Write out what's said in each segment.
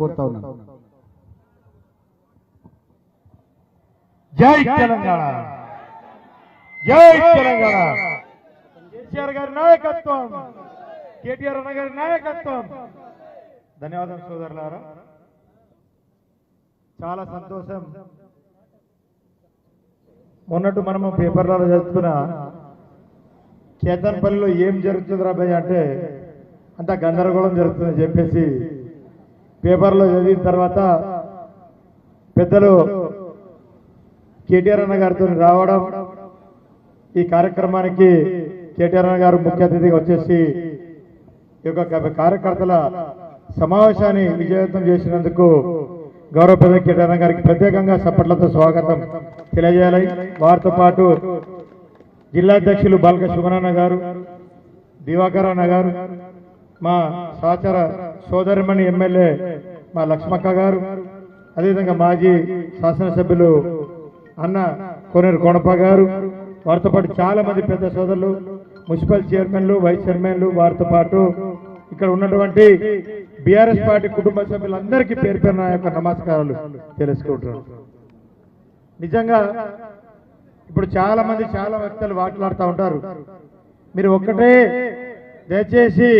కోరుతా ఉన్నాను. జై తెలంగాణ, జై తెలంగాణ. కేసీఆర్ గారి నాయకత్వం, కేటీఆర్ అన్న గారి నాయకత్వం. ధన్యవాదాలు సోదరులారా. చాలా సంతోషం. మొన్నట్టు మనము పేపర్లలో చదువుతున్న కేతన్పల్లిలో ఏం జరుగుతుంది రాబోయే అంటే అంత గందరగోళం జరుగుతుందని చెప్పేసి పేపర్లో చదివిన తర్వాత పెద్దలు కేటీఆర్ అన్న గారితో రావడం, ఈ కార్యక్రమానికి కేటీఆర్ అన్న గారు ముఖ్య అతిథిగా వచ్చేసి ఈ యొక్క కార్యకర్తల సమావేశాన్ని విజయవంతం చేసినందుకు గౌరవ పెద్ద కేటీఆర్ అన్న గారికి ప్రత్యేకంగా చప్పట్లతో స్వాగతం తెలియజేయాలి. వారితో పాటు జిల్లా అధ్యక్షులు బాల్క శుభనన్న గారు, దివాకర్ అన్న గారు, మా సహచర సోదరిమణి ఎమ్మెల్యే మా లక్ష్మక్క గారు, అదేవిధంగా మాజీ శాసనసభ్యులు అన్న కోనేరు కోనప్ప గారు, వారితో పాటు చాలా మంది పెద్ద సోదరులు, మున్సిపల్ చైర్మన్లు, వైస్ చైర్మన్లు, వారితో పాటు ఇక్కడ ఉన్నటువంటి బీఆర్ఎస్ పార్టీ కుటుంబ సభ్యులందరికీ పేరు పేరు నా యొక్క నమస్కారాలు తెలుసుకుంటున్నాను. నిజంగా ఇప్పుడు చాలా మంది చాలా వ్యక్తులు మాట్లాడుతూ ఉంటారు. మీరు ఒక్కటే దయచేసి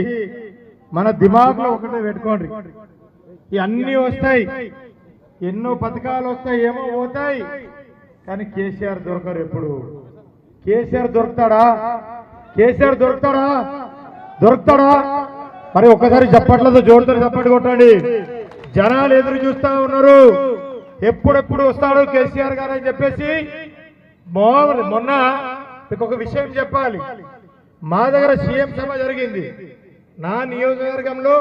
మన దిమాగ్లో ఒకటే పెట్టుకోండి. ఇవన్నీ వస్తాయి, ఎన్నో పథకాలు వస్తాయి, ఏమో పోతాయి, కానీ కేసీఆర్ దొరకరు. ఎప్పుడు కేసీఆర్ దొరుకుతాడా? కేసీఆర్ దొరుకుతాడా? దొరుకుతాడా? మరి ఒక్కసారి చప్పట్లతో జోరుతో చప్పట్లు కొట్టండి. జనాలు ఎదురు చూస్తా ఉన్నారు, ఎప్పుడెప్పుడు వస్తాడు కేసీఆర్ గారు అని చెప్పేసి. మొన్న మీకు ఒక విషయం చెప్పాలి. మా దగ్గర సీఎం సభ జరిగింది. నా నియోజకవర్గంలో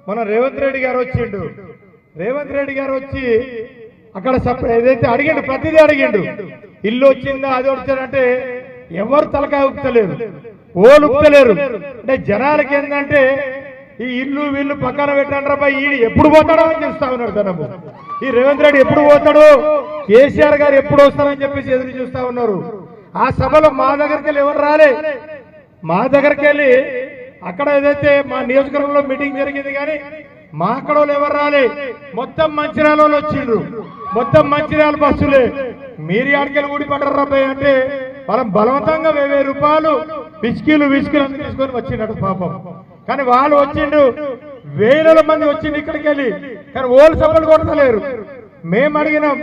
మన రేవంత్ రెడ్డి గారు వచ్చిండు. రేవంత్ రెడ్డి గారు వచ్చి అక్కడ ఏదైతే అడిగిండు, ప్రతిదీ అడిగిండు. ఇల్లు వచ్చిందా, అది వచ్చారంటే ఎవరు తలకాయ ఉప్పుతలేరు, ఓలు ఉప్పుతలేరు. అంటే జనాలకి ఏంటంటే ఈ ఇల్లు వీళ్ళు పక్కన పెట్టండి, ఈడు ఎప్పుడు పోతాడో అని చూస్తా ఉన్నారు జనము. ఈ రేవంత్ రెడ్డి ఎప్పుడు పోతాడు, కేసీఆర్ గారు ఎప్పుడు వస్తారని చెప్పేసి ఎదురు చూస్తా ఉన్నారు. ఆ సభలో మా దగ్గరికి వెళ్ళి ఎవరు రాలే. మా దగ్గరికి వెళ్ళి అక్కడ ఏదైతే మా నియోజకవర్గంలో మీటింగ్ జరిగింది, కానీ మా అక్కడ ఎవరు రాలే. మొత్తం మంచిర్యాల వచ్చిండ్రు, మొత్తం మంచిర్యాల బస్సులే. మీరు ఆడికెళ్ళి ఊడిపడ్డారు రాబాయ్ అంటే వాళ్ళం బలవంతంగా 1000 రూపాయలు విస్కీలు తీసుకొని వచ్చినట్టు పాపం. కానీ వాళ్ళు వచ్చిండు, వేల మంది వచ్చిండు ఇక్కడికి వెళ్ళి, కానీ ఓళ్ళు సభలు కొడతలేరు. మేము అడిగినాం,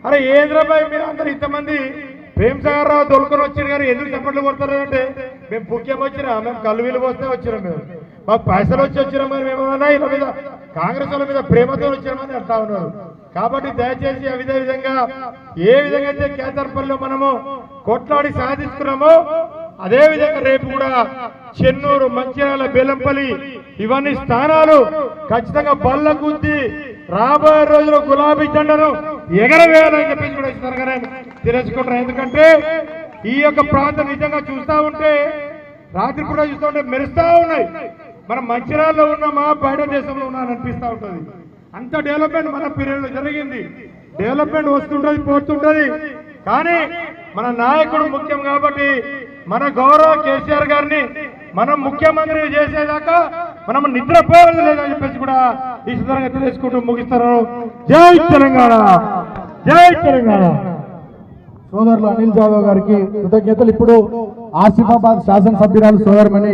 అరే ఏంద్రాబాయ్ మీరు అందరు ఇంతమంది ప్రేమ్ సాగర్ రావు దొరుకుని వచ్చిండు కానీ ఎందుకు చప్పట్లు కొడతారు అంటే, మేము ముఖ్యం వచ్చినా, మేము కల్వీలు పోస్తే వచ్చినాం, మేము మాకు పైసలు వచ్చి వచ్చినాం, మరి మేమన్నా ఇలా మీద కాంగ్రెస్ వాళ్ళ మీద ప్రేమతో వచ్చామని అంటా ఉన్నారు. కాబట్టి దయచేసి అదే విధంగా ఏ విధంగా అయితే కేతర్పల్లిలో మనము కొట్లాడి సాధించుకున్నామో అదే విధంగా రేపు కూడా చెన్నూరు, మంచిర్యాల, బెల్లంపల్లి ఇవన్నీ స్థానాలు ఖచ్చితంగా బల్ల గుద్ది రాబోయే రోజుల్లో గులాబీ జెండాను ఎగరవేయాలని చెప్పేసి కూడా ఇస్తారుగానే తెలుసుకుంటారు. ఎందుకంటే ఈ యొక్క ప్రాంతం నిజంగా చూస్తా ఉంటే, రాత్రి కూడా చూస్తూ ఉంటే మెరుస్తా ఉన్నాయి. మనం మంచిర్యాలలో ఉన్నామా, బయట దేశంలో ఉన్నామని అనిపిస్తూ ఉంటుంది. అంత డెవలప్మెంట్ మన పీరియడ్లో జరిగింది. డెవలప్మెంట్ వస్తుంటది, పోతుంటది, కానీ మన నాయకుడు ముఖ్యం. కాబట్టి మన గౌరవ కేసీఆర్ గారిని మనం ముఖ్యమంత్రి చేసేదాకా మనం నిద్రపోవాలి లేదని చెప్పేసి కూడా ఈ సందర్భంగా తెలుసుకుంటూ ముగిస్తారు. జై తెలంగాణ, జై తెలంగాణ. సోదరులు అనిల్ జాదవ్ గారికి కృతజ్ఞతలు. ఇప్పుడు ఆసిఫాబాద్ శాసనసభ్యురాలు సోదరుమణి